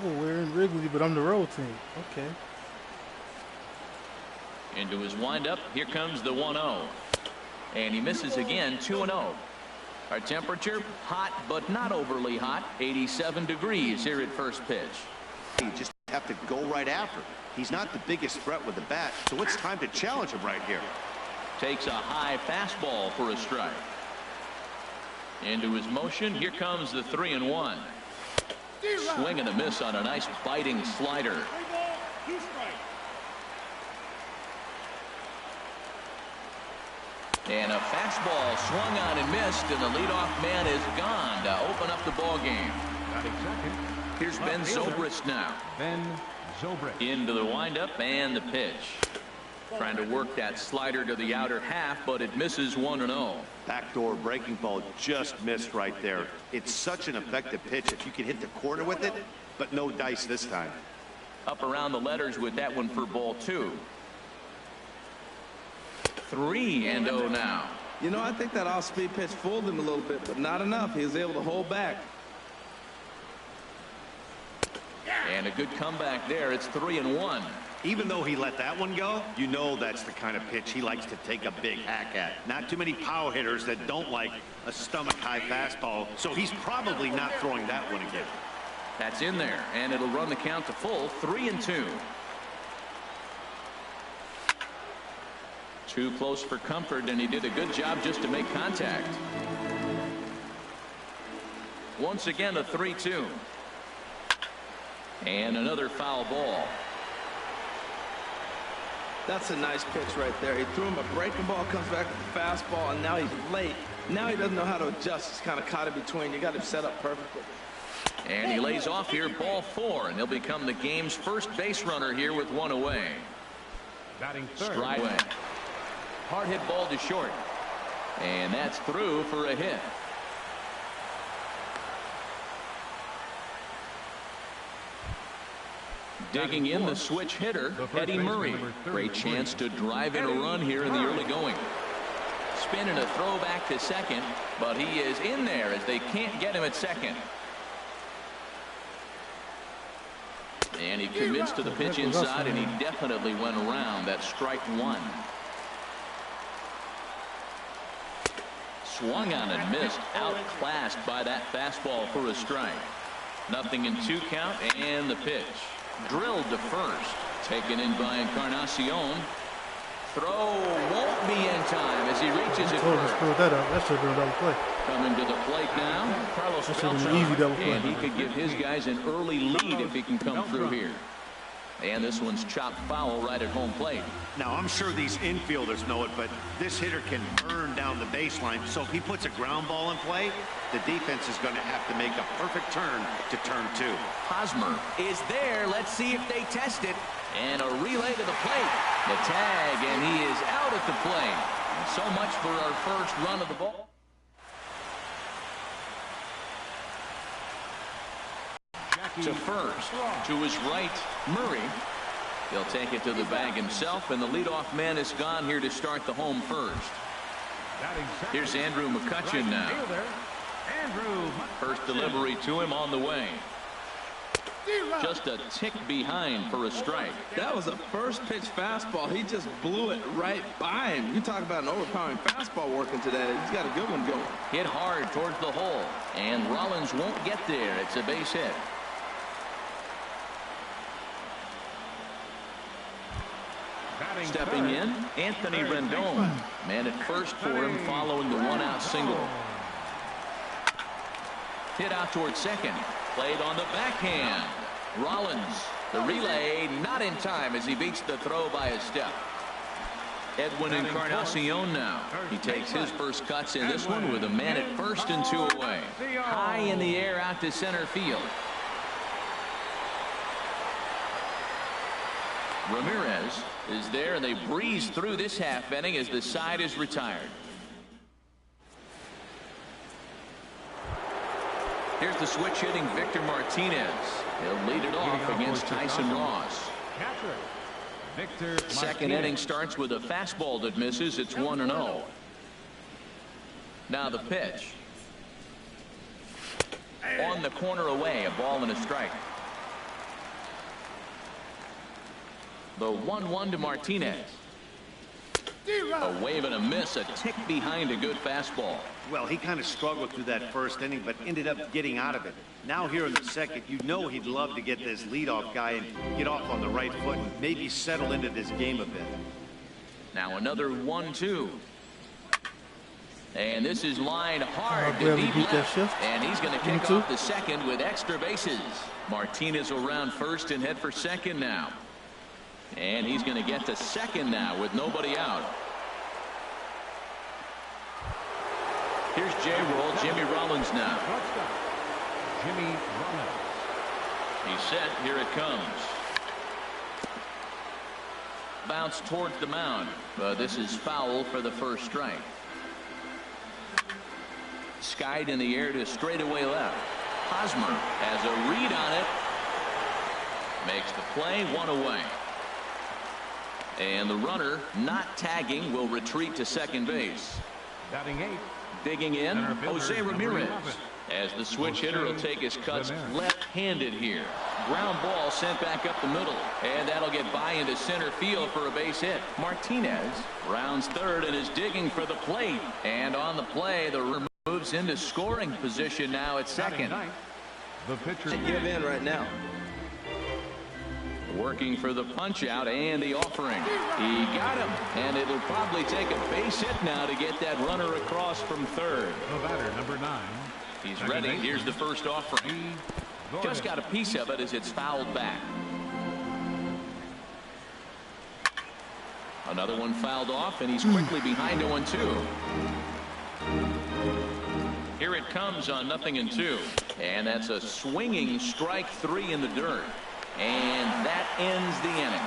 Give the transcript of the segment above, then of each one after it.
Oh, we're in Wrigley, but I'm the road team. Okay. Into his windup. Here comes the 1-0. And he misses again, 2-0. Our temperature, hot but not overly hot, 87 degrees here at first pitch. You just have to go right after him. He's not the biggest threat with the bat, so it's time to challenge him right here. Takes a high fastball for a strike. Into his motion. Here comes the 3-1. Swing and a miss on a nice biting slider. And a fastball swung on and missed, and the leadoff man is gone to open up the ball game. Here's Ben Zobrist now. Ben Zobrist. Into the windup and the pitch. Trying to work that slider to the outer half, but it misses 1-0. Backdoor breaking ball just missed right there. It's such an effective pitch if you can hit the corner with it, but no dice this time. Up around the letters with that one for ball 2. 3-0 now. You know, I think that off-speed pitch fooled him a little bit, but not enough. He was able to hold back. And a good comeback there. It's 3-1. Even though he let that one go, you know that's the kind of pitch he likes to take a big hack at. Not too many power hitters that don't like a stomach-high fastball, so he's probably not throwing that one again. That's in there, and it'll run the count to full, 3-2. Too close for comfort, and he did a good job just to make contact. Once again, a 3-2. And another foul ball. That's a nice pitch right there. He threw him a breaking ball, comes back with the fastball, and now he's late. Now he doesn't know how to adjust. He's kind of caught in between. You got him set up perfectly. And he lays off here, ball 4, and he'll become the game's first base runner here with one away. Batting third. Strike away. Hard hit ball to short. And that's through for a hit. Digging in the switch hitter, Eddie Murray. Great chance to drive in a run here in the early going. Spin and a throw back to second, but he is in there as they can't get him at second. And he commits to the pitch inside, and he definitely went around. That strike 1. Swung on and missed, outclassed by that fastball for a strike. 0-2 count, and the pitch. Drilled to first. Taken in by Encarnacion. Throw won't be in time as he reaches it first. That should have been a double play. Coming to the plate now, Carlos Beltran. Easy double play. And he could give his guys an early lead if he can come through here. And this one's chopped foul right at home plate. Now, I'm sure these infielders know it, but this hitter can burn down the baseline. So if he puts a ground ball in play, the defense is going to have to make a perfect turn to turn 2. Hosmer is there. Let's see if they test it. And a relay to the plate. The tag, and he is out at the plate. And so much for our first run of the ball. To first, to his right, Murray. He'll take it to the bag himself, and the leadoff man is gone here to start the home first. Here's Andrew McCutchen now. First delivery to him on the way. Just a tick behind for a strike. That was a first pitch fastball. He just blew it right by him. You talk about an overpowering fastball working today. He's got a good one going. Hit hard towards the hole, and Rollins won't get there. It's a base hit. Stepping in, Anthony Rendon. Man at first for him following the 1-out single. Hit out towards second. Played on the backhand. Rollins, the relay, not in time as he beats the throw by a step. Edwin Encarnacion now. He takes his first cuts in this one with a man at first and 2 away. High in the air out to center field. Ramirez is there, and they breeze through this half inning as the side is retired. Here's the switch hitting Victor Martinez. He'll lead it off against Tyson Ross. Second inning starts with a fastball that misses. It's 1-0. Now the pitch. On the corner away, a ball and a strike. The 1-1 to Martinez. A wave and a miss, a tick behind a good fastball. Well, he kind of struggled through that first inning, but ended up getting out of it. Now here in the second, you know he'd love to get this leadoff guy and get off on the right foot and maybe settle into this game a bit. Now another 1-2. And this is lined hard to deep left. And he's going to kick off the second with extra bases. Martinez will round first and head for second now. And he's going to get to second now with nobody out. Here's J-Roll, Jimmy Rollins now. Jimmy Rollins. He's set. Here it comes. Bounce towards the mound. But this is foul for the first strike. Skied in the air to straightaway left. Hosmer has a read on it. Makes the play, one away. And the runner not tagging will retreat to second base. Batting 8. Digging in, Jose Ramirez. As the switch hitter will take his cuts left-handed here. Ground ball sent back up the middle. And that'll get by into center field for a base hit. Martinez rounds third and is digging for the plate. And on the play, the runner moves into scoring position now at second. The pitcher give in right now. Working for the punch out and the offering. He got him, and it'll probably take a base hit now to get that runner across from third. The batter, number 9. He's ready. Here's the first offering. Just got a piece of it as it's fouled back. Another one fouled off, and he's quickly behind 0-2. Here it comes on 0-2. And that's a swinging strike 3 in the dirt. And that ends the inning.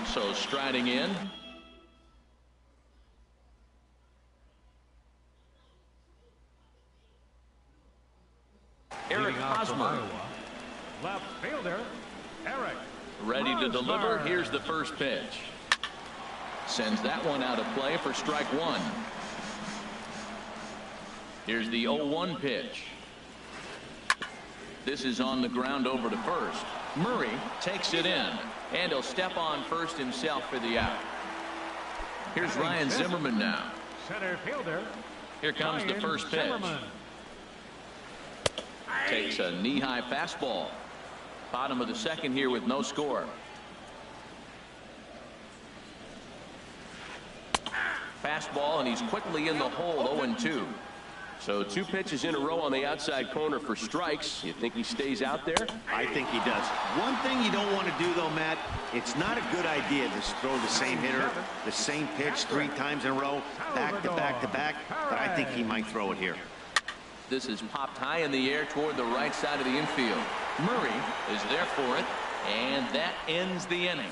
So striding in. Eric Hosmer. Left fielder, Eric. Ready to deliver. Here's the first pitch. Sends that one out of play for strike 1. Here's the 0-1 pitch. This is on the ground over to first. Murray takes it in, and he'll step on first himself for the out. Here's Ryan Zimmerman now. Center fielder. Here comes the first pitch. Takes a knee-high fastball. Bottom of the second here with no score. Fastball, and he's quickly in the hole. 0-2. So 2 pitches in a row on the outside corner for strikes. You think he stays out there? I think he does. One thing you don't want to do, though, Matt, it's not a good idea to throw the same hitter, the same pitch 3 times in a row, back to back to back, but I think he might throw it here. This is popped high in the air toward the right side of the infield. Murray is there for it, and that ends the inning.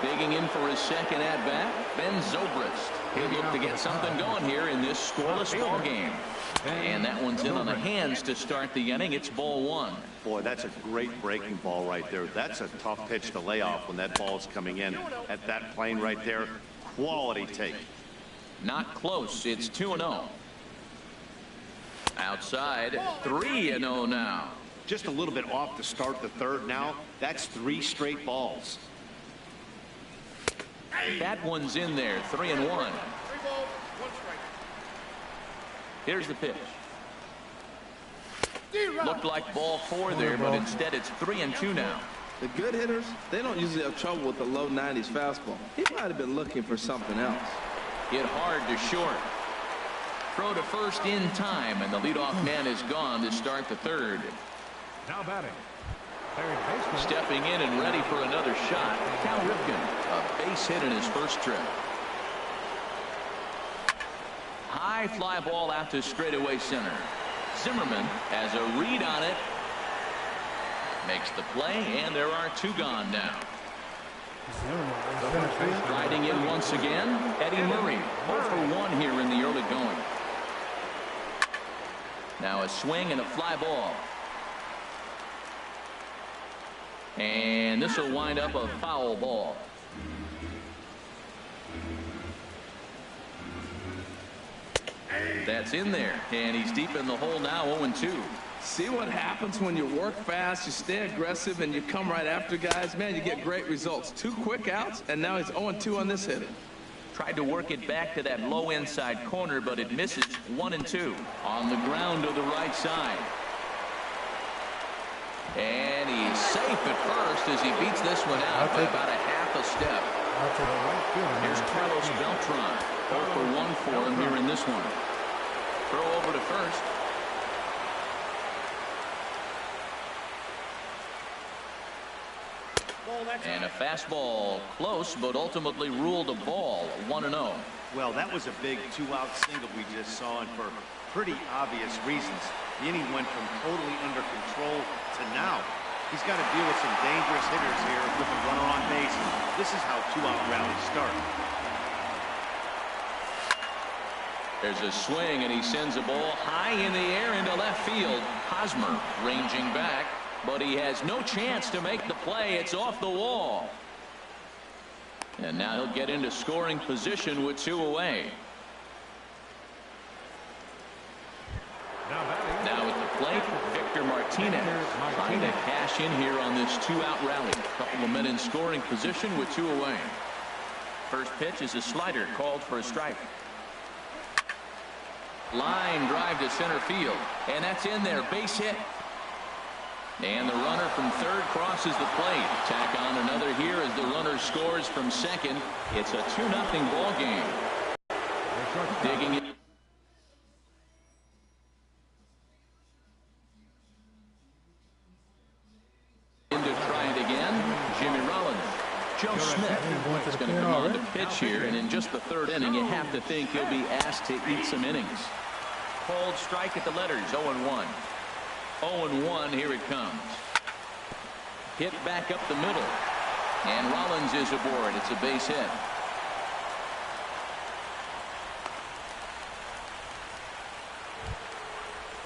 Digging in for his second at-bat, Ben Zobrist. He'll look to get something going here in this scoreless ball game. And that one's in on the hands to start the inning. It's ball 1. Boy, that's a great breaking ball right there. That's a tough pitch to lay off when that ball's coming in. At that plane right there, quality take. Not close. It's 2-0. Outside, 3-0 now. Just a little bit off to start the third now. That's 3 straight balls. That one's in there. 3-1. Here's the pitch. Looked like ball 4 there, but instead it's 3-2 now. The good hitters, they don't usually have trouble with the low 90s fastball. He might have been looking for something else. Hit hard to short. Throw to first in time, and the leadoff man is gone to start the third. Now batting. Third baseman. Stepping in and ready for another shot, Cal Ripken, a base hit in his first trip. High fly ball out to straightaway center. Zimmerman has a read on it. Makes the play, and there are 2 gone now. Riding in once again, Eddie Murray, 0 for 1 here in the early going. Now a swing and a fly ball. And this will wind up a foul ball. That's in there, and he's deep in the hole now, 0-2. See what happens when you work fast, you stay aggressive, and you come right after guys? Man, you get great results. 2 quick outs, and now he's 0-2 on this hitter. Tried to work it back to that low inside corner, but it misses. 1-2 on the ground to the right side. And he's safe at first as he beats this one out by about a half a step. Here's Carlos Beltran. 0 for 1 for him here in this one. Throw over to first. And a fastball close, but ultimately ruled a ball. 1-0. Well, that was a big 2-out single we just saw, and for pretty obvious reasons. The inning went from totally under control to now. He's got to deal with some dangerous hitters here with a runner on base. This is how 2-out rallies start. There's a swing, and he sends a ball high in the air into left field. Hosmer ranging back, but he has no chance to make the play. It's off the wall. And now he'll get into scoring position with 2 away. Now at the plate, Victor Martinez trying to cash in here on this 2-out rally. A couple of men in scoring position with 2 away. First pitch is a slider called for a strike. Line drive to center field, and that's in there. Base hit. And the runner from third crosses the plate. Tack on another here as the runner scores from second. It's a 2-0 ball game. Digging it. In to try it again. Jimmy Rollins. Joe Smith is going to come on to pitch here, and in just the 3rd inning, you have to think he'll be asked to eat some innings. Cold strike at the letters. 0-1. 0-1. Here it comes. Hit back up the middle, and Rollins is aboard. It's a base hit.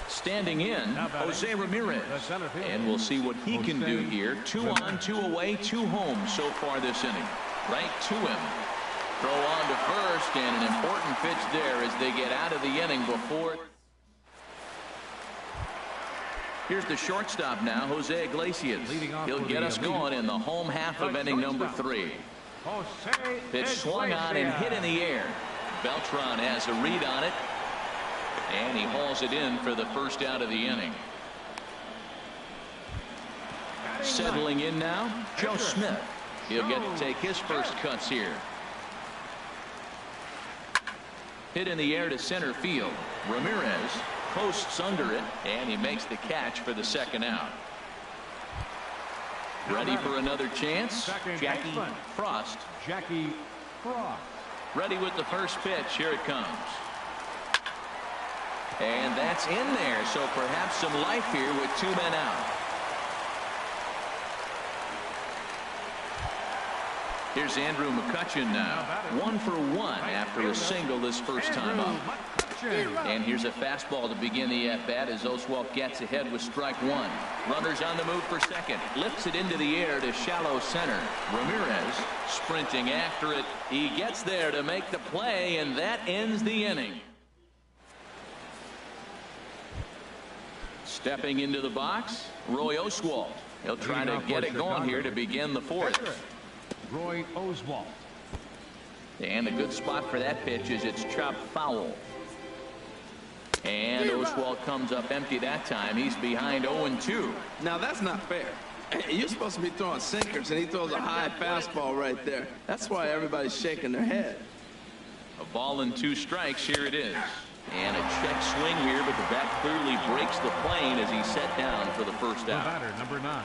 Standing in, Jose Ramirez, and we'll see what he can do here. 2 on, 2 away, 2 home so far this inning. Right to him. Throw on to first, and an important pitch there as they get out of the inning before. Here's the shortstop now, Jose Iglesias. He'll get us going in the home half of inning number 3. Pitch swung on and hit in the air. Beltran has a read on it, and he hauls it in for the first out of the inning. Settling in now, Joe Smith. He'll get to take his first cuts here. Hit in the air to center field. Ramirez posts under it, and he makes the catch for the second out. Ready for another chance? Jackie Frost. Ready with the first pitch. Here it comes. And that's in there, so perhaps some life here with 2 men out. Here's Andrew McCutchen now. 1 for 1 after a single this first time up. And here's a fastball to begin the at-bat as Oswalt gets ahead with strike 1. Runners on the move for second. Lifts it into the air to shallow center. Ramirez sprinting after it. He gets there to make the play, and that ends the inning. Stepping into the box, Roy Oswalt. He'll try to get it going here to begin the 4th. Roy Oswalt. And a good spot for that pitch is it's chopped foul. And Oswalt comes up empty that time. He's behind 0-2. Now that's not fair. You're supposed to be throwing sinkers, and he throws a high fastball right there. That's why everybody's shaking their head. A ball and 2 strikes. Here it is. And a check swing here, but the bat clearly breaks the plane as he's set down for the first out. Batter, number 9.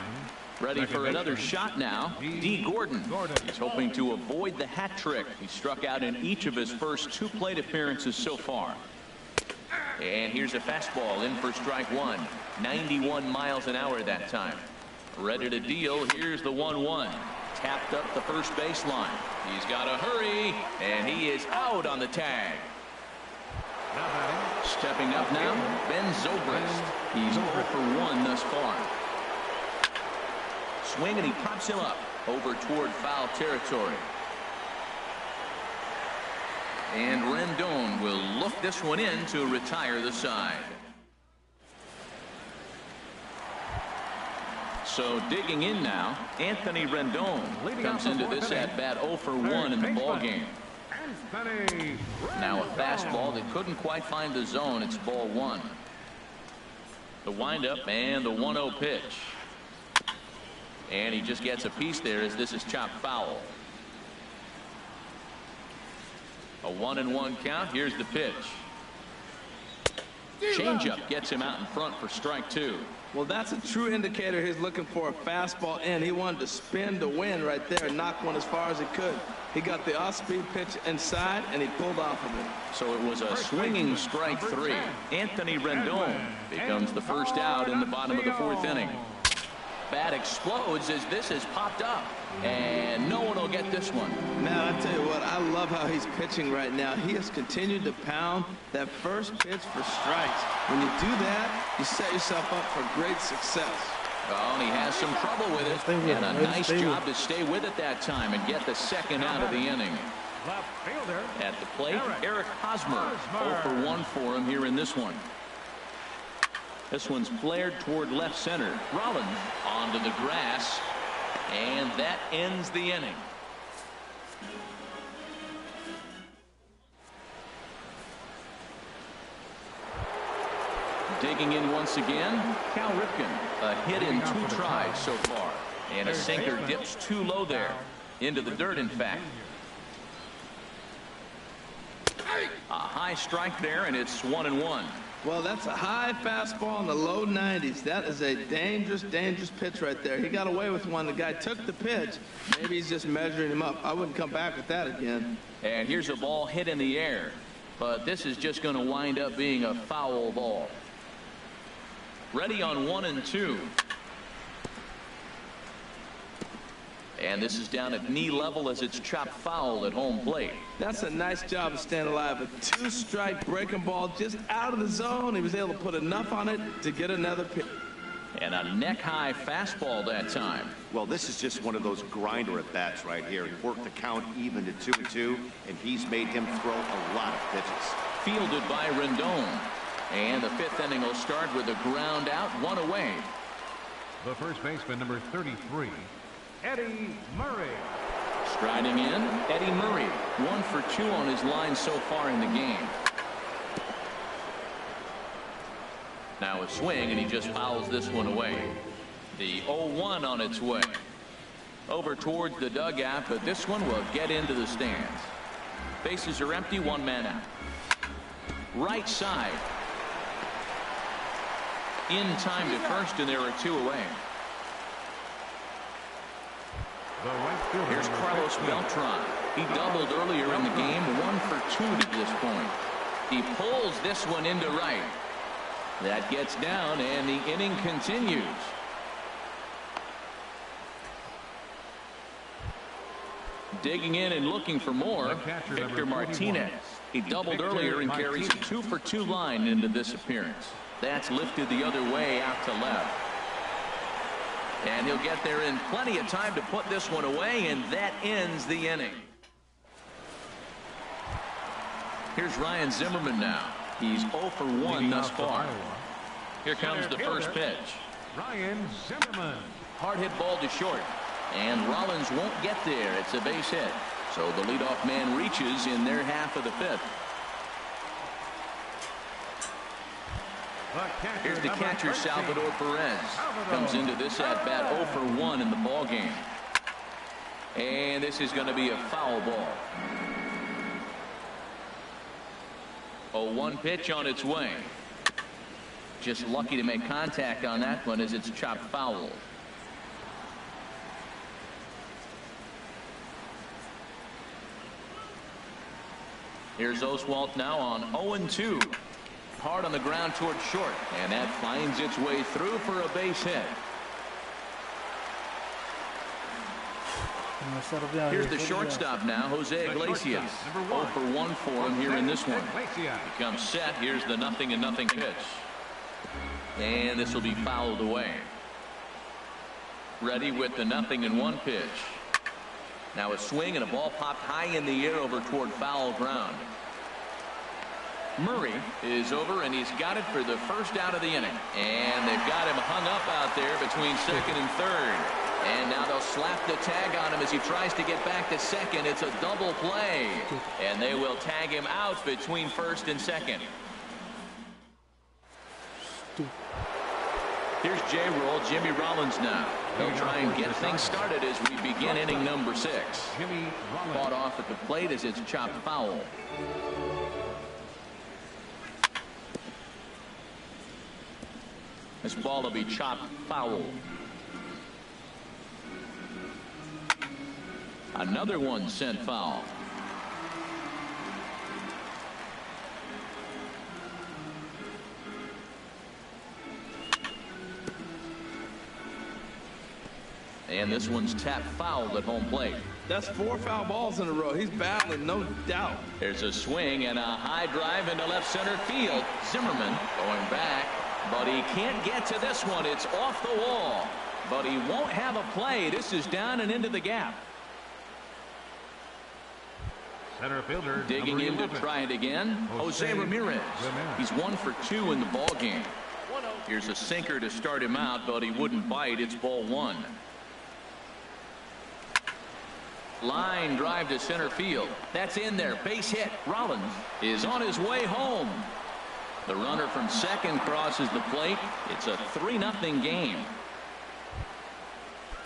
Ready for another shot now. D. Gordon. He's hoping to avoid the hat trick. He struck out in each of his first 2 plate appearances so far. And here's a fastball in for strike 1. 91 miles an hour that time. Ready to deal. Here's the 1-1. Tapped up the first baseline. He's got to hurry, and he is out on the tag. Stepping up now, Ben Zobrist. He's 0 for 1 thus far. Swing, and he pops him up over toward foul territory. And Rendon will look this one in to retire the side. So digging in now, Anthony Rendon comes into this at bat 0 for 1 in the ball game. Now a fastball that couldn't quite find the zone. It's ball 1. The windup and the 1-0 pitch. And he just gets a piece there as this is chopped foul. A 1-1 count. Here's the pitch. Changeup gets him out in front for strike 2. Well, that's a true indicator. He's looking for a fastball in. He wanted to spin the wind right there and knock one as far as he could. He got the off-speed pitch inside, and he pulled off of it. So it was a swinging strike 3. Anthony Rendon becomes the first out in the bottom of the 4th inning. Bat explodes as this is popped up, and no one will get this one. Man, I tell you what, I love how he's pitching right now. He has continued to pound that first pitch for strikes. When you do that, you set yourself up for great success. Oh, and he has some trouble with it, and a nice job to stay with it that time and get the second out of the inning. At the plate, Eric Hosmer. 0 for 1 for him here in this one. This one's flared toward left center. Rollins onto the grass, and that ends the inning. Digging in once again, Cal Ripken. A hit in 2 tries so far, and a sinker dips too low there, into the dirt in fact. A high strike there, and it's 1-1. Well, that's a high fastball in the low 90s. That is a dangerous, dangerous pitch right there. He got away with one. The guy took the pitch. Maybe he's just measuring him up. I wouldn't come back with that again. And here's a ball hit in the air, but this is just going to wind up being a foul ball. Ready on 1-2. And this is down at knee level as it's chopped foul at home plate. That's a nice job of staying alive. A 2-strike breaking ball just out of the zone. He was able to put enough on it to get another pitch. And a neck-high fastball that time. Well, this is just one of those grinder at-bats right here. He worked the count even to 2-2, and he's made him throw a lot of pitches. Fielded by Rendon. And the 5th inning will start with a ground out, 1 away. The first baseman, number 33, Eddie Murray. Striding in, Eddie Murray. 1 for 2 on his line so far in the game. Now a swing, and he just fouls this one away. The 0-1 on its way. Over towards the dugout, but this one will get into the stands. Bases are empty, 1 man out. Right side. In time to first, and there are 2 away. Here's Carlos Beltran. He doubled earlier in the game, 1 for 2 to this point. He pulls this one into right. That gets down, and the inning continues. Digging in and looking for more, Victor Martinez. He doubled earlier and carries a 2 for 2 line into this appearance. That's lifted the other way out to left. And he'll get there in plenty of time to put this one away, and that ends the inning. Here's Ryan Zimmerman now. He's 0 for 1 thus far. Here comes the first pitch. Ryan Zimmerman. Hard hit ball to short. And Rollins won't get there. It's a base hit. So the leadoff man reaches in their half of the 5th. Here's the catcher, Salvador Perez. Comes into this at bat 0 for 1 in the ball game. And this is going to be a foul ball. 0-1 pitch on its way. Just lucky to make contact on that one as it's chopped foul. Here's Oswalt now on 0-2. Hard on the ground toward short, and that finds its way through for a base hit. Here's the shortstop now, Jose Iglesias. 0 for 1 for him here in this one. He comes set. Here's the 0-0 pitch. And this will be fouled away. Ready with the 0-1 pitch. Now a swing and a ball popped high in the air over toward foul ground. Murray is over, and he's got it for the first out of the inning. And they've got him hung up out there between second and third. And now they'll slap the tag on him as he tries to get back to second. It's a double play. And they will tag him out between first and second. Here's J-Roll, Jimmy Rollins now. He'll try and get things started as we begin inning number 6. Fought off at the plate as it's chopped foul. This ball will be chopped foul. Another one sent foul. And this one's tapped foul at home plate. That's 4 foul balls in a row. He's battling, no doubt. There's a swing and a high drive into left center field. Zimmerman going back, but he can't get to this one. It's off the wall, but he won't have a play. This is down and into the gap. Center fielder Digging in to 11. try it again, Jose Ramirez. He's 1 for 2 in the ball game. Here's a sinker to start him out, but he wouldn't bite. It's ball 1. Line drive to center field. That's in there. Base hit. Rollins is on his way home. The runner from second crosses the plate. It's a 3-0 game.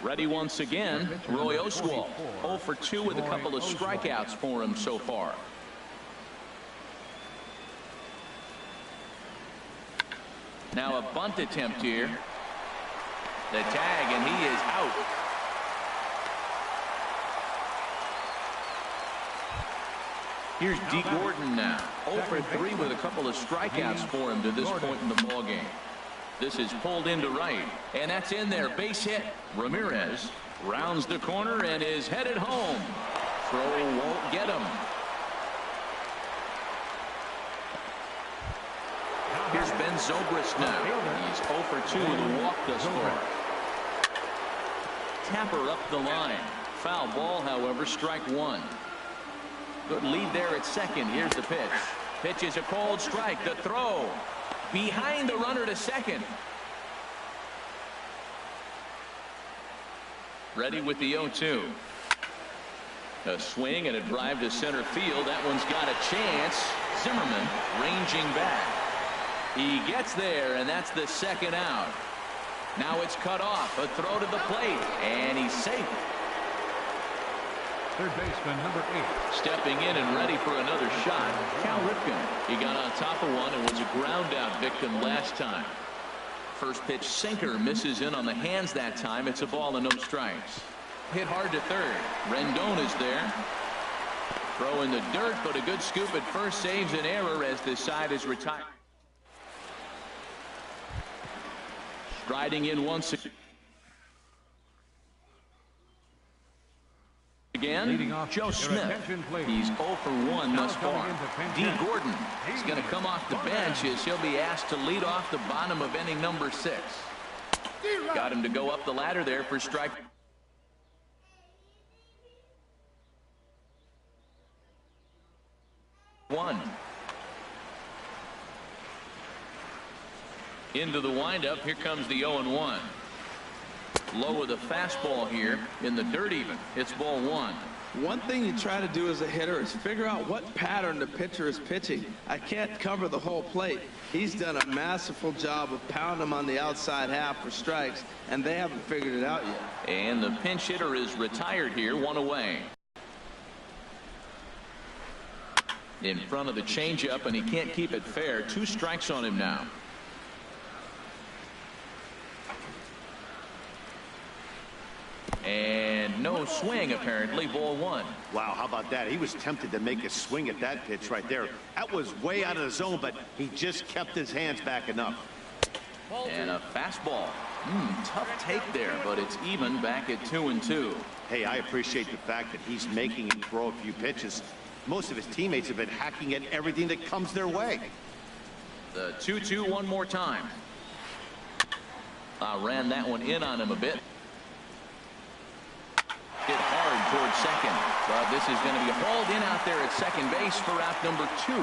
Ready once again, Roy Oswalt. 0 for 2 with a couple of strikeouts for him so far. Now a bunt attempt here. The tag, and he is out. Here's D. Gordon now. 0 for 3 with a couple of strikeouts for him to this point in the ballgame. This is pulled into right, and that's in there. Base hit. Ramirez rounds the corner and is headed home. Throw won't get him. Here's Ben Zobrist now. He's 0 for 2 with a walk thus far. Tapper up the line. Foul ball, however, strike 1. Good lead there at second. Here's the pitch. Pitch is a cold strike. The throw behind the runner to second. Ready with the 0-2. A swing and a drive to center field. That one's got a chance. Zimmerman ranging back. He gets there, and that's the second out. Now it's cut off. A throw to the plate, and he's safe. Third baseman, number 8. Stepping in and ready for another shot, Cal Ripken. He got on top of one and was a ground out victim last time. First pitch sinker misses in on the hands that time. It's a ball and no strikes. Hit hard to third. Rendon is there. Throw in the dirt, but a good scoop at first saves an error as the side is retired. Striding in once again, Joe Smith. He's 0 for 1 thus far. D. Gordon is going to come off the bench as he'll be asked to lead off the bottom of inning number 6. Got him to go up the ladder there for strike 1. Into the windup. Here comes the 0-1. Low with a fastball here in the dirt even. It's ball 1. One thing you try to do as a hitter is figure out what pattern the pitcher is pitching. I can't cover the whole plate. He's done a masterful job of pounding them on the outside half for strikes, and they haven't figured it out yet. And the pinch hitter is retired here, 1 away. In front of the changeup, and he can't keep it fair. 2 strikes on him now. And no swing, apparently. Ball 1. Wow, how about that? He was tempted to make a swing at that pitch right there. That was way out of the zone, but he just kept his hands back enough. And a fastball. Tough take there, but it's even back at 2-2. Hey, I appreciate the fact that he's making him throw a few pitches. Most of his teammates have been hacking at everything that comes their way. The 2-2 one more time. Ran that one in on him a bit. Hit hard towards second, but this is going to be hauled in out there at second base for out number 2.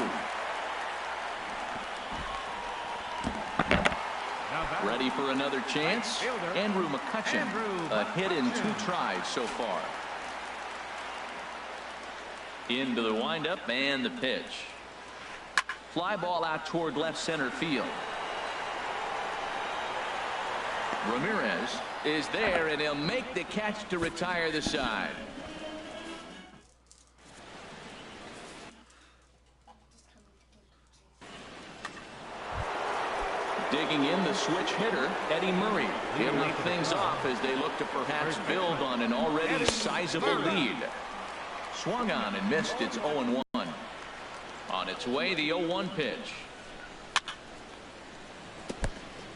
Ready for another chance. Andrew McCutcheon, a hit in 2 tries so far. Into the windup and the pitch. Fly ball out toward left center field. Ramirez is there, and he'll make the catch to retire the side. Digging in the switch hitter, Eddie Murray. He'll lead things off as they look to perhaps build on an already sizable lead. Swung on and missed. It's 0-1. On its way, the 0-1 pitch.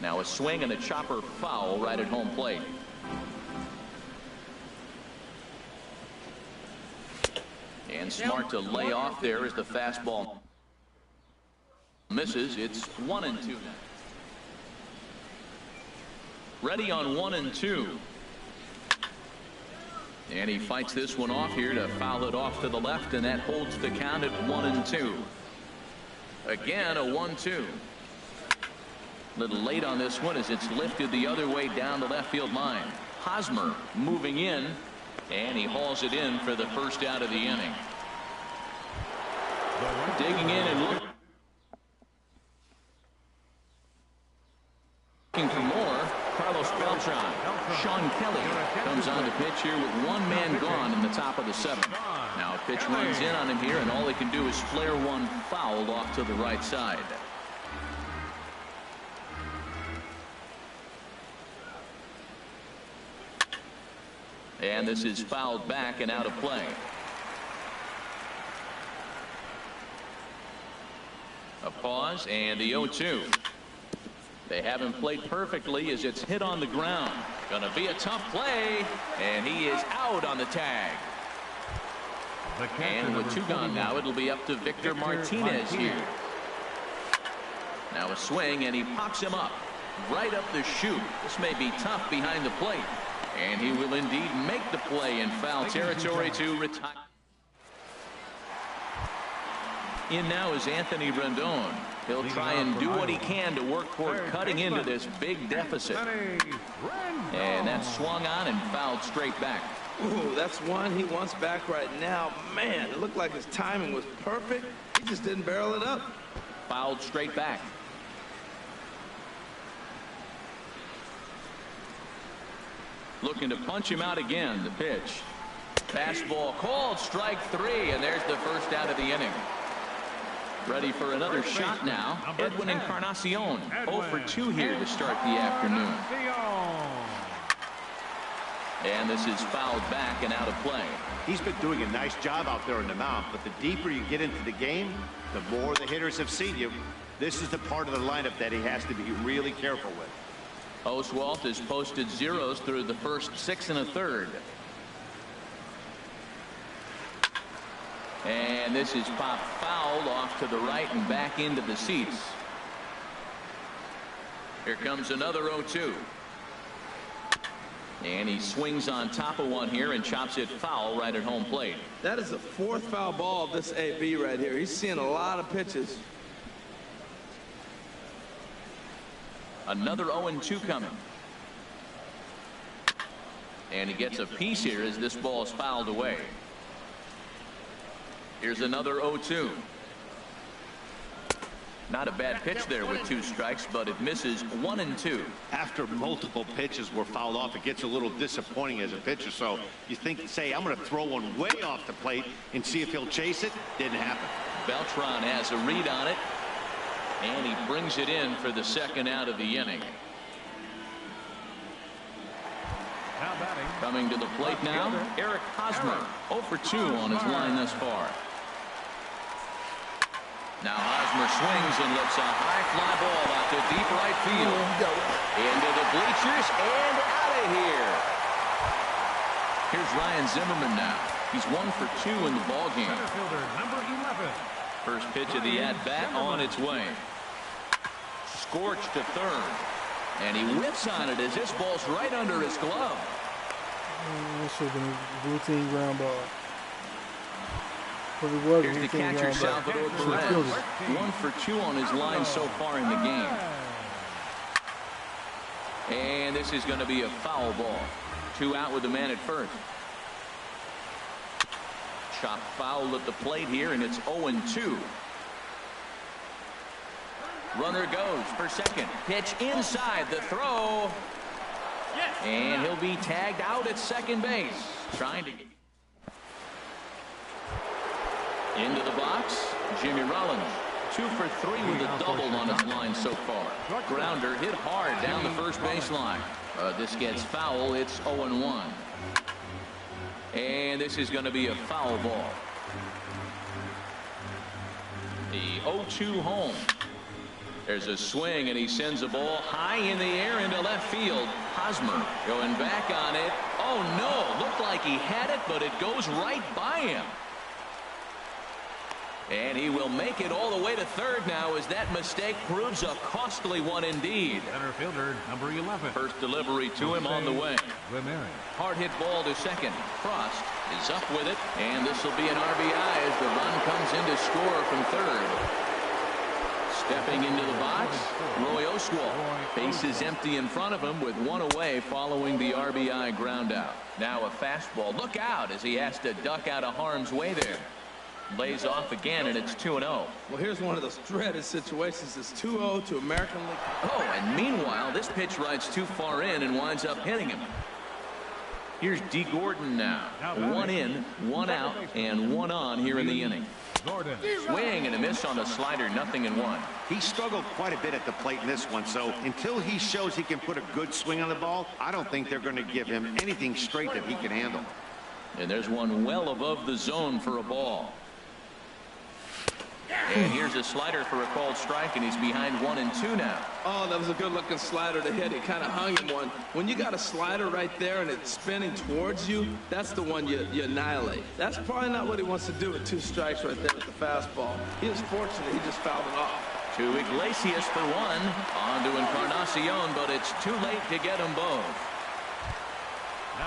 Now a swing and a chopper foul right at home plate. And smart to lay off there as the fastball misses. It's 1-2 now. Ready on 1-2. And he fights this one off here to foul it off to the left, and that holds the count at 1-2. Again, a 1-2. A little late on this one as it's lifted the other way down the left field line. Hosmer moving in, and he hauls it in for the first out of the inning. Digging in and looking for more. Carlos Beltran. Sean Kelly comes on to pitch here with 1 man gone in the top of the 7th. Now a pitch runs in on him here, and all they can do is flare one foul off to the right side. And this is fouled back and out of play. A pause and the 0-2. They haven't played perfectly as it's hit on the ground. Gonna be a tough play, and he is out on the tag. And with 2 gone now, it'll be up to Victor Martinez here. Now a swing, and he pops him up right up the chute. This may be tough behind the plate, and he will indeed make the play in foul territory to retire. In now is Anthony Rendon. He'll try and do what he can to work toward cutting into this big deficit. And that's swung on and fouled straight back. Ooh, that's one he wants back right now. Man, it looked like his timing was perfect. He just didn't barrel it up. Fouled straight back. Looking to punch him out again. The pitch. Fastball called, strike 3, and there's the first out of the inning. Ready for another shot now. Edwin Encarnacion, 0 for 2 here to start the afternoon. And this is fouled back and out of play. He's been doing a nice job out there in the mound, but the deeper you get into the game, the more the hitters have seen you. This is the part of the lineup that he has to be really careful with. Oswalt has posted zeros through the first 6 1/3. And this is popped foul off to the right and back into the seats. Here comes another 0-2. And he swings on top of one here and chops it foul right at home plate. That is the 4th foul ball of this AB right here. He's seeing a lot of pitches. Another 0-2 coming. And he gets a piece here as this ball is fouled away. Here's another 0-2. Not a bad pitch there with 2 strikes, but it misses 1-2. After multiple pitches were fouled off, it gets a little disappointing as a pitcher. So you say, I'm going to throw one way off the plate and see if he'll chase it. Didn't happen. Beltran has a read on it, and he brings it in for the second out of the inning. Coming to the plate now, Eric Hosmer, 0 for 2 on his line thus far. Now Hosmer swings and lifts a high fly ball out to deep right field. Into the bleachers and out of here. Here's Ryan Zimmerman now. He's 1 for 2 in the ballgame. First pitch of the at-bat on its way. Scorched to third. And he whips on it as this ball's right under his glove. That should have been a routine ground ball. But it was Here's the catcher, Salvador Perez. 1 for 2 on his line so far in the game. And this is going to be a foul ball. 2 out with the man at first. Chop foul at the plate here, and it's 0-2. Runner goes for second. Pitch inside, the throw. And he'll be tagged out at second base. Trying to get into the box. Jimmy Rollins, 2 for 3 with a double on his line so far. Grounder hit hard down the first baseline. This gets foul. It's 0-1. And this is going to be a foul ball. The 0-2 home. There's a swing, and he sends a ball high in the air into left field. Hosmer going back on it. Oh, no. Looked like he had it, but it goes right by him. And he will make it all the way to third now, as that mistake proves a costly one indeed. Center fielder, number 11. First delivery to him on the way. Hard hit ball to second. Frost is up with it, and this will be an RBI as the run comes in to score from third. Stepping into the box, Roy Oswalt. Base is empty in front of him with 1 away following the RBI ground out. Now a fastball. Look out as he has to duck out of harm's way there. Lays off again, and it's 2-0. Well, here's one of those dreaded situations. It's 2-0 to American League. Oh, and meanwhile, this pitch rides too far in and winds up hitting him. Here's D. Gordon now. 1 in, 1 out, and 1 on here in the inning. Swing and a miss on the slider, 0-1. He struggled quite a bit at the plate in this one, so until he shows he can put a good swing on the ball, I don't think they're going to give him anything straight that he can handle. And there's one well above the zone for a ball. And here's a slider for a called strike, and he's behind 1-2 now. Oh, that was a good-looking slider to hit. He kind of hung him one. When you got a slider right there and it's spinning towards you, that's the one you annihilate. That's probably not what he wants to do with 2 strikes right there with the fastball. He was fortunate he just fouled it off. To Iglesias for 1. On to Encarnacion, but it's too late to get them both.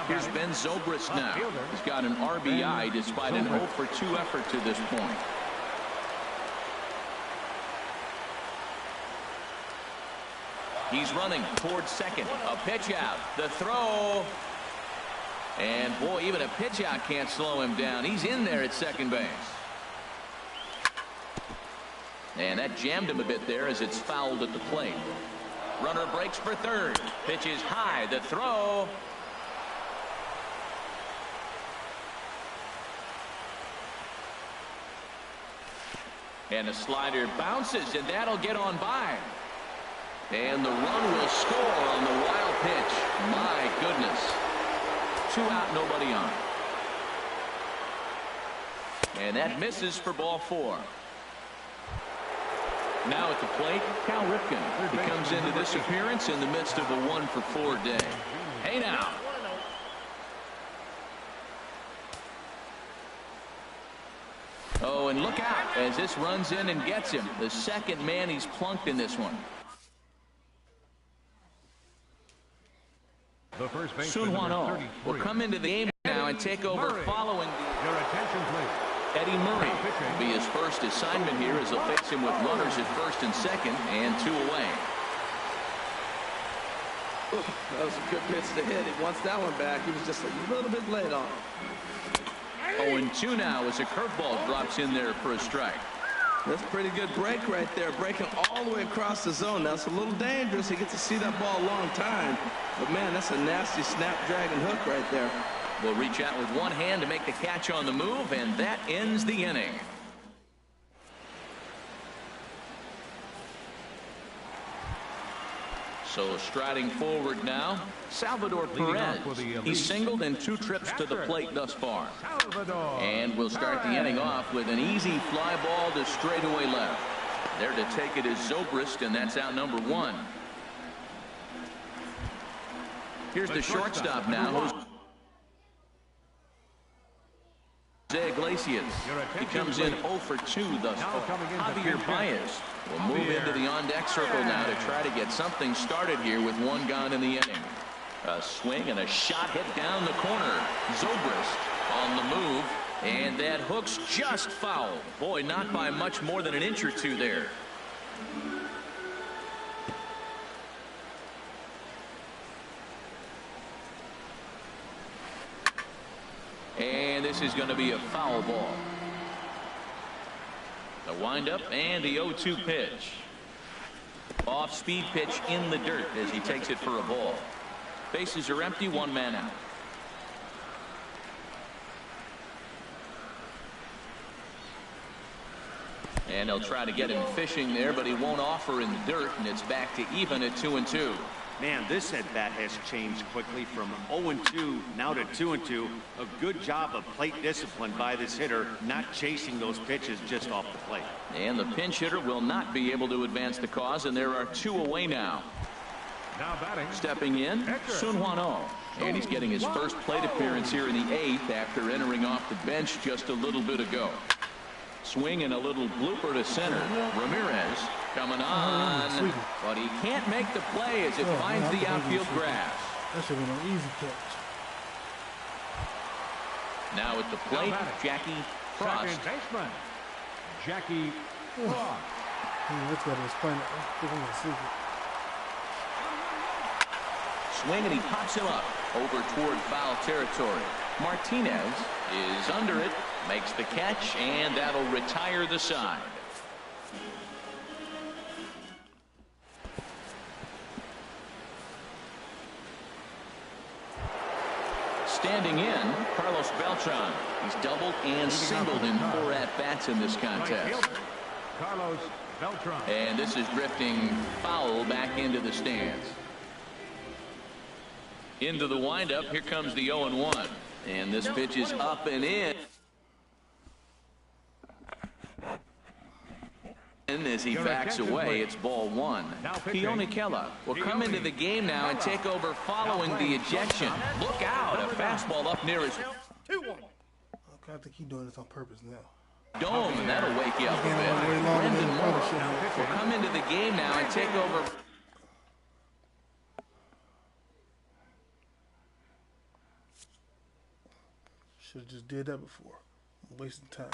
Here's Ben Zobrist now. He's got an RBI despite an 0 for 2 effort to this point. He's running towards second. A pitch out. The throw. And boy, even a pitch out can't slow him down. He's in there at second base. And that jammed him a bit there as it's fouled at the plate. Runner breaks for third. Pitch is high. The throw. And the slider bounces, and that'll get on by. And the run will score on the wild pitch. My goodness. 2 out, nobody on. And that misses for ball 4. Now at the plate, Cal Ripken. He comes into this appearance in the midst of a 1 for 4 day. Hey now. Oh, and look out as this runs in and gets him. The second man he's plunked in this one. Sun Hwan Oh will come into the game now and take over following Your attention, please. Eddie Murray will be his first assignment here as they'll face him with runners at first and second and 2 away. Ooh, that was a good pitch to hit. He wants that one back. He was just a little bit late on it. 0-2 now as a curveball drops in there for a strike. That's a pretty good break right there, breaking all the way across the zone. Now, it's a little dangerous. He gets to see that ball a long time. But, man, that's a nasty snapdragon hook right there. Will reach out with one hand to make the catch on the move, and that ends the inning. So striding forward now, Salvador Perez. He's singled in 2 trips to the plate thus far. And we'll start the inning off with an easy fly ball to straightaway left. There to take it is Zobrist, and that's out number 1. Here's the shortstop now. Jose Iglesias. He comes in 0 for 2 thus far. Javier Baez will move into the on-deck circle now to try to get something started here with 1 gone in the inning. A swing and a shot hit down the corner. Zobrist on the move, and that hook's just foul. Boy, not by much more than an inch or 2 there. And this is going to be a foul ball. The windup and the 0-2 pitch. Off-speed pitch in the dirt as he takes it for a ball. Bases are empty, one man out. And they'll try to get him fishing there, but he won't offer in the dirt, and it's back to even at 2-2. Man, this at-bat has changed quickly from 0-2 now to 2-2. A good job of plate discipline by this hitter, not chasing those pitches just off the plate. And the pinch hitter will not be able to advance the cause, and there are 2 away now. Now batting. Stepping in, Sun Hwan-oh. And he's getting his first plate appearance here in the 8th after entering off the bench just a little bit ago. Swing and a little blooper to center. Ramirez coming on, but he can't make the play as it finds the outfield grass. That should have been an easy catch. Now at the plate, Jackie Frost. Second baseman, Jackie Frost. That's what I was playing. I think I'm going to see it. Swing and he pops him up over toward foul territory. Martinez is under it, makes the catch, and that'll retire the side. Standing in, Carlos Beltran. He's doubled and singled in 4 at-bats in this contest. Carlos Beltran. And this is drifting foul back into the stands. Into the windup, here comes the 0-1. And this pitch is up and in. And as he backs away, it's ball 1. Keone Kela will come into the game now and take over following the ejection. Look out, a fastball up near his I think he's doing this on purpose now. dome, and that'll wake you up a bit. Brendan Moore will come into the game now and take over. Should have just did that before. I'm wasting time.